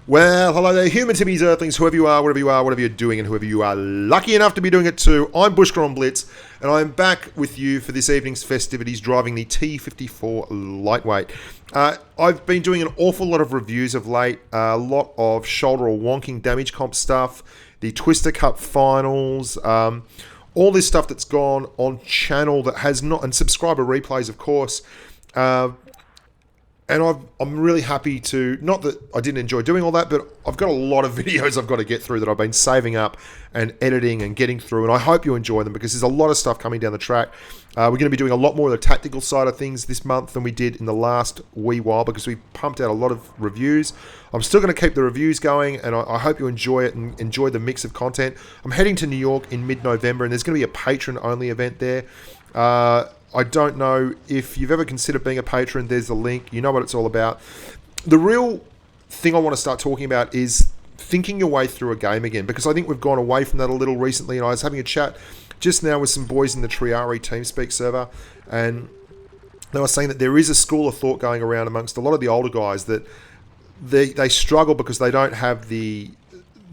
Well, hello there, human timmies, earthlings, whoever you are, whatever you're doing, and whoever you are lucky enough to be doing it too. I'm Bushka on Blitz, and I'm back with you for this evening's festivities, driving the T54 Lightweight. I've been doing an awful lot of reviews of late, a lot of shoulder or wonking damage comp stuff, the Twister Cup finals, all this stuff that's gone on channel that has not, and subscriber replays, of course. And I'm really happy to, not that I didn't enjoy doing all that, but I've got a lot of videos I've got to get through that I've been saving up and editing and getting through. And I hope you enjoy them because there's a lot of stuff coming down the track. We're going to be doing a lot more of the tactical side of things this month than we did in the last wee while because we pumped out a lot of reviews. I'm still going to keep the reviews going, and I hope you enjoy it and enjoy the mix of content. I'm heading to New York in mid-November, and there's going to be a patron-only event there. I don't know if you've ever considered being a patron. There's the link. You know what it's all about. The real thing I want to start talking about is thinking your way through a game again, because I think we've gone away from that a little recently. And I was having a chat just now with some boys in the Triari TeamSpeak server, and they were saying that there is a school of thought going around amongst a lot of the older guys that they struggle because they don't have the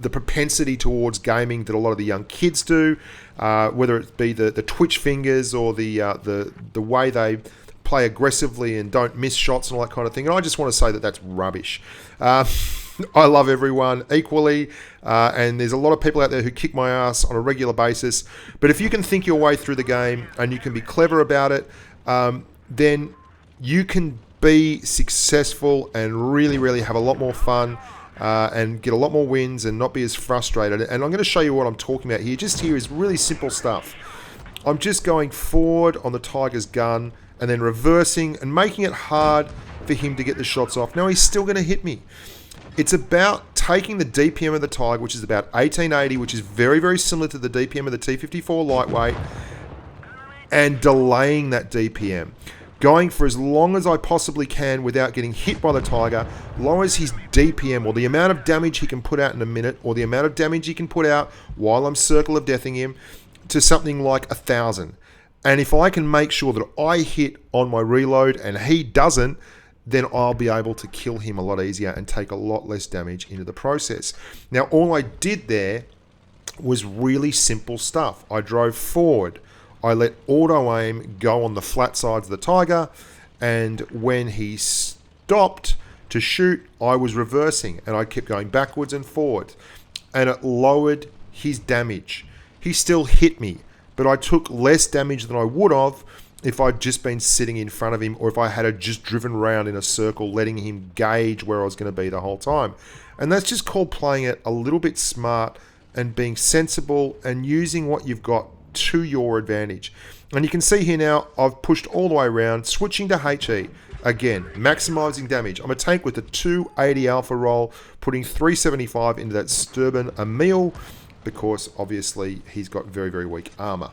propensity towards gaming that a lot of the young kids do, whether it be the twitch fingers or the way they play aggressively and don't miss shots and all that kind of thing. And I just want to say that that's rubbish. I love everyone equally, and there's a lot of people out there who kick my ass on a regular basis. But if you can think your way through the game and you can be clever about it, then you can be successful and really, really have a lot more fun. And get a lot more wins and not be as frustrated. And I'm going to show you what I'm talking about here. Just here is really simple stuff. I'm just going forward on the Tiger's gun and then reversing and making it hard for him to get the shots off. Now he's still going to hit me. It's about taking the DPM of the Tiger, which is about 1880, which is very, very similar to the DPM of the T54 Lightweight, and delaying that DPM. Going for as long as I possibly can without getting hit by the Tiger, lowers his DPM, or the amount of damage he can put out in a minute, or the amount of damage he can put out while I'm circle of deathing him, to something like 1,000. And if I can make sure that I hit on my reload and he doesn't, then I'll be able to kill him a lot easier and take a lot less damage into the process. Now, all I did there was really simple stuff. I drove forward. I let auto-aim go on the flat sides of the Tiger, and when he stopped to shoot, I was reversing, and I kept going backwards and forwards, and it lowered his damage. He still hit me, but I took less damage than I would have if I'd just been sitting in front of him, or if I had just driven around in a circle, letting him gauge where I was going to be the whole time. And that's just called playing it a little bit smart and being sensible and using what you've got to your advantage. And you can see here now I've pushed all the way around, switching to HE again, maximizing damage. I'm a tank with a 280 alpha roll, putting 375 into that Sturban Emil because obviously he's got very, very weak armor.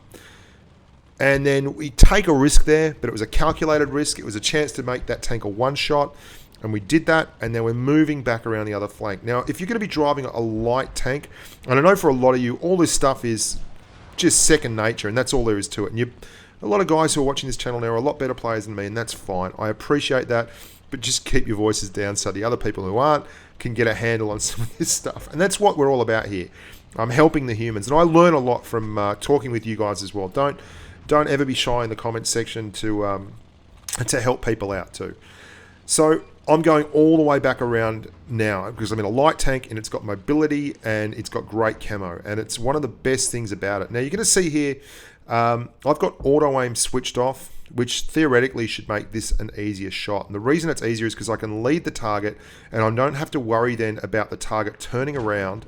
And then we take a risk there, but it was a calculated risk. It was a chance to make that tank a one shot, and we did that, and then we're moving back around the other flank. Now, if you're going to be driving a light tank, and I know for a lot of you, all this stuff is just second nature, and that's all there is to it. And a lot of guys who are watching this channel now are a lot better players than me, and that's fine. I appreciate that, but just keep your voices down so the other people who aren't can get a handle on some of this stuff. And that's what we're all about here. I'm helping the humans, and I learn a lot from talking with you guys as well. Don't ever be shy in the comments section to help people out too. So I'm going all the way back around now because I'm in a light tank and it's got mobility and it's got great camo, and it's one of the best things about it. Now you're going to see here, I've got auto aim switched off, which theoretically should make this an easier shot. And the reason it's easier is because I can lead the target and I don't have to worry then about the target turning around.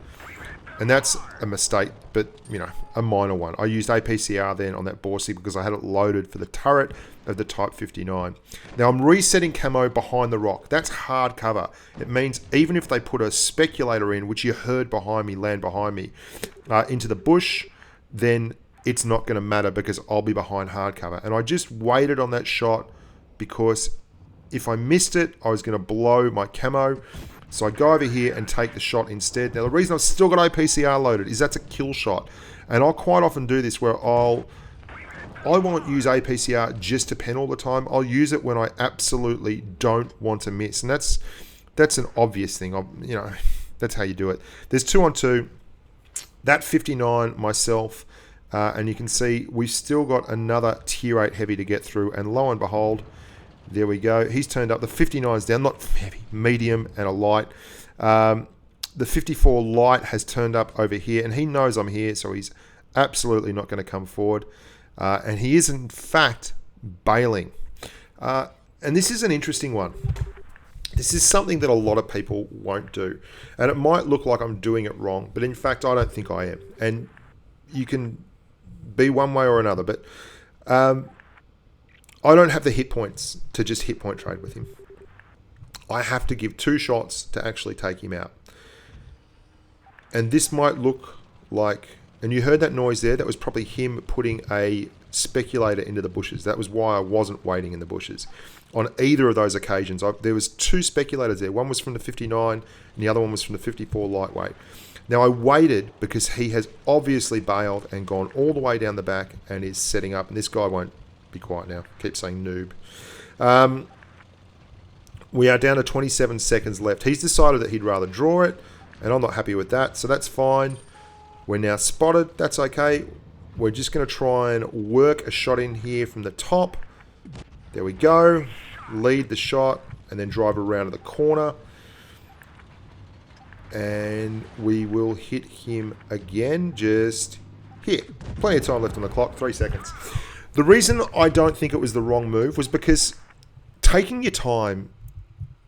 And that's a mistake, but you know, a minor one. I used APCR then on that Borsig because I had it loaded for the turret of the Type 59. Now I'm resetting camo behind the rock. That's hard cover. It means even if they put a speculator in, which you heard behind me, land behind me, into the bush, then it's not going to matter because I'll be behind hard cover. And I just waited on that shot because if I missed it, I was going to blow my camo. So I go over here and take the shot instead. Now the reason I've still got APCR loaded is that's a kill shot. And I'll quite often do this where I won't use APCR just to pen all the time. I'll use it when I absolutely don't want to miss. And that's an obvious thing. That's how you do it. There's 2 on 2. That 59, myself, and you can see we've still got another tier 8 heavy to get through, and lo and behold, there we go. He's turned up. The 59 is down, not heavy, medium and a light. The 54 light has turned up over here, and he knows I'm here, so he's absolutely not going to come forward. And he is, in fact, bailing. And this is an interesting one. This is something that a lot of people won't do. And it might look like I'm doing it wrong, but in fact, I don't think I am. And you can be one way or another, but I don't have the hit points to just hit point trade with him. I have to give 2 shots to actually take him out. And this might look like, and you heard that noise there, that was probably him putting a speculator into the bushes. That was why I wasn't waiting in the bushes. On either of those occasions, there was 2 speculators there. One was from the 59 and the other one was from the 54 lightweight. Now I waited because he has obviously bailed and gone all the way down the back and is setting up. And this guy won't be quiet now. Keep saying noob. We are down to 27 seconds left. He's decided that he'd rather draw it, and I'm not happy with that, so that's fine. We're now spotted. That's okay. We're just going to try and work a shot in here from the top. There we go. Lead the shot and then drive around to the corner. And we will hit him again. Just here. Plenty of time left on the clock. 3 seconds. The reason I don't think it was the wrong move was because taking your time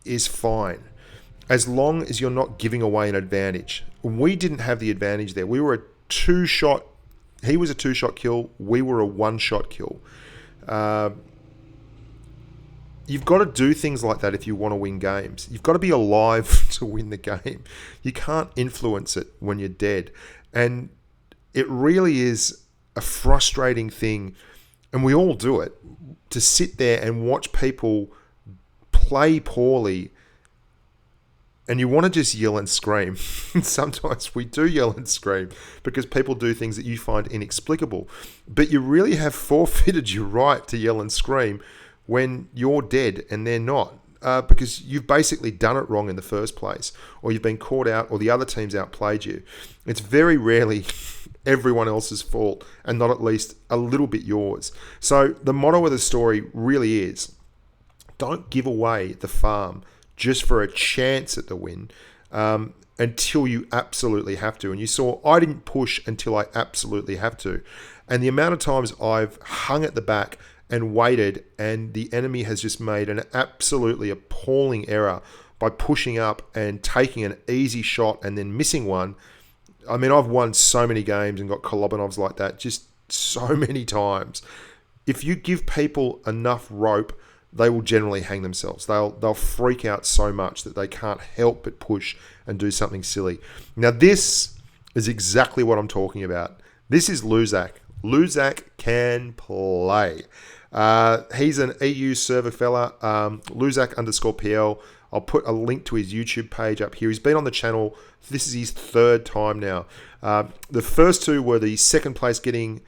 is fine, as long as you're not giving away an advantage. We didn't have the advantage there. We were a 2-shot. He was a 2-shot kill. We were a 1-shot kill. You've got to do things like that if you want to win games. You've got to be alive to win the game. You can't influence it when you're dead. And it really is a frustrating thing, and we all do it, to sit there and watch people play poorly, and you want to just yell and scream. Sometimes we do yell and scream because people do things that you find inexplicable. But you really have forfeited your right to yell and scream when you're dead and they're not, because you've basically done it wrong in the first place, or you've been caught out, or the other team's outplayed you. It's very rarely everyone else's fault, and not at least a little bit yours. So the motto of the story really is, don't give away the farm just for a chance at the win until you absolutely have to. And you saw I didn't push until I absolutely have to. And the amount of times I've hung at the back and waited, and the enemy has just made an absolutely appalling error by pushing up and taking an easy shot and then missing one. I mean, I've won so many games and got Kolobanovs like that just so many times. If you give people enough rope, they will generally hang themselves. They'll freak out so much that they can't help but push and do something silly. Now, this is exactly what I'm talking about. This is Luzak. Luzak can play. He's an EU server fella, Luzak_PL. I'll put a link to his YouTube page up here. He's been on the channel. This is his 3rd time now. The first 2 were the 2nd place getting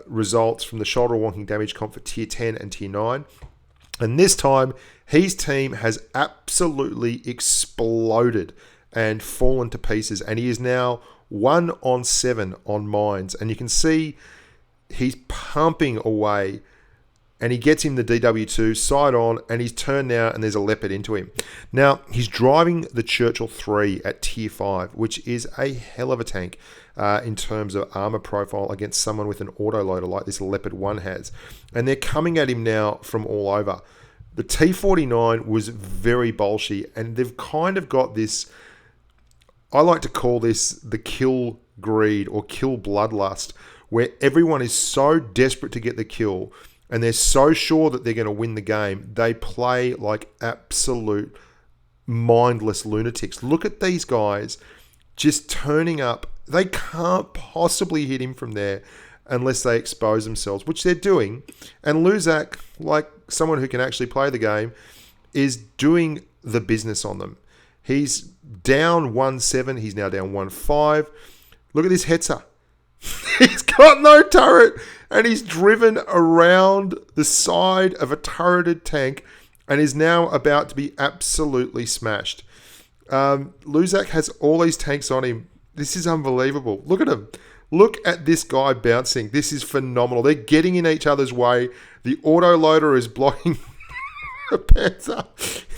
results from the shoulder wonking damage comp for tier 10 and tier 9. And this time, his team has absolutely exploded and fallen to pieces. And he is now 1 on 7 on mines. And you can see he's pumping away. And he gets him the DW2 side on, and he's turned now, and there's a leopard into him. Now, he's driving the Churchill 3 at tier 5, which is a hell of a tank in terms of armor profile against someone with an autoloader like this Leopard 1 has. And they're coming at him now from all over. The T49 was very bolshy, and they've kind of got this, I like to call this the kill greed or kill bloodlust, where everyone is so desperate to get the kill, and they're so sure that they're going to win the game, they play like absolute mindless lunatics. Look at these guys just turning up. They can't possibly hit him from there unless they expose themselves, which they're doing. And Luzak, like someone who can actually play the game, is doing the business on them. He's down 1-7. He's now down 1-5. Look at this Hetzer. He's got no turret, and he's driven around the side of a turreted tank and is now about to be absolutely smashed. Luzak has all these tanks on him. This is unbelievable. Look at him. Look at this guy bouncing. This is phenomenal. They're getting in each other's way. The autoloader is blocking the Panther.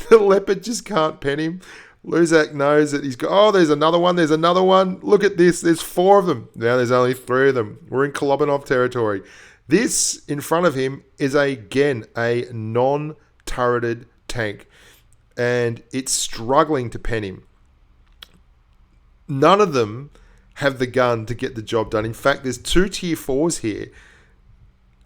The Leopard just can't pen him. Luzak knows that he's got... Oh, there's another one. There's another one. Look at this. There's 4 of them. Now there's only 3 of them. We're in Kolobanov territory. This, in front of him, is, again, a non-turreted tank. And it's struggling to pen him. None of them have the gun to get the job done. In fact, there's 2 tier 4s here.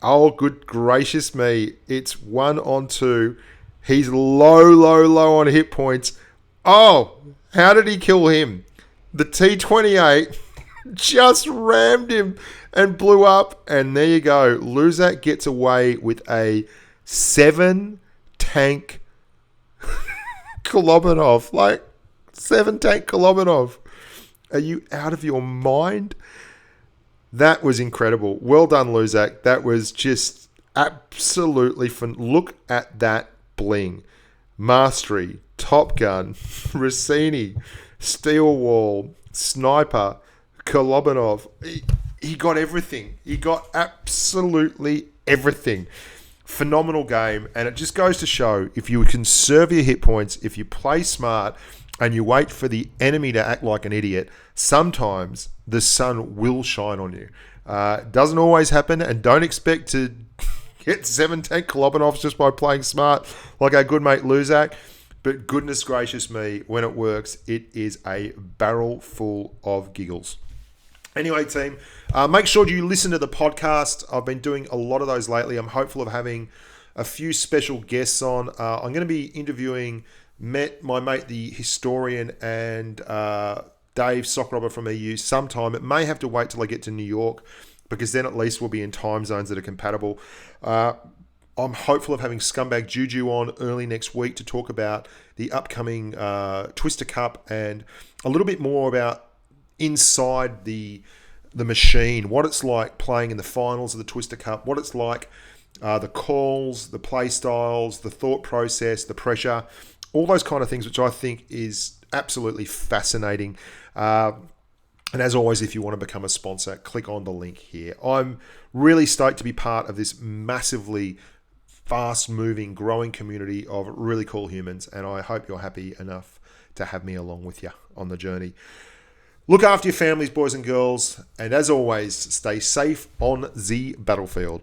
Oh, good gracious me. It's 1 on 2. He's low on hit points. Oh, how did he kill him? The T-28 just rammed him and blew up. And there you go. Luzak gets away with a 7-tank Kolobanov. Like, 7-tank Kolobanov. Are you out of your mind? That was incredible. Well done, Luzak. That was just absolutely fun. Look at that bling. Mastery, Top Gun, Rossini, Steel Wall, Sniper, Kolobanov. He got everything. He got absolutely everything. Phenomenal game. And it just goes to show, if you conserve your hit points, if you play smart, and you wait for the enemy to act like an idiot, sometimes the sun will shine on you. Doesn't always happen, and don't expect to get 7-tank Kolobanovs just by playing smart like our good mate Luzak. But goodness gracious me, when it works, it is a barrel full of giggles. Anyway, team, make sure you listen to the podcast. I've been doing a lot of those lately. I'm hopeful of having a few special guests on. I'm going to be interviewing my mate, the historian, and Dave Sockrobber from EU sometime. It may have to wait till I get to New York, because then at least we'll be in time zones that are compatible. I'm hopeful of having Scumbag Juju on early next week to talk about the upcoming Twister Cup and a little bit more about inside the machine, what it's like playing in the finals of the Twister Cup, what it's like, the calls, the play styles, the thought process, the pressure, all those kind of things, which I think is absolutely fascinating. And as always, if you want to become a sponsor, click on the link here. I'm really stoked to be part of this massively fast-moving, growing community of really cool humans, and I hope you're happy enough to have me along with you on the journey. Look after your families, boys and girls, and as always, stay safe on the battlefield.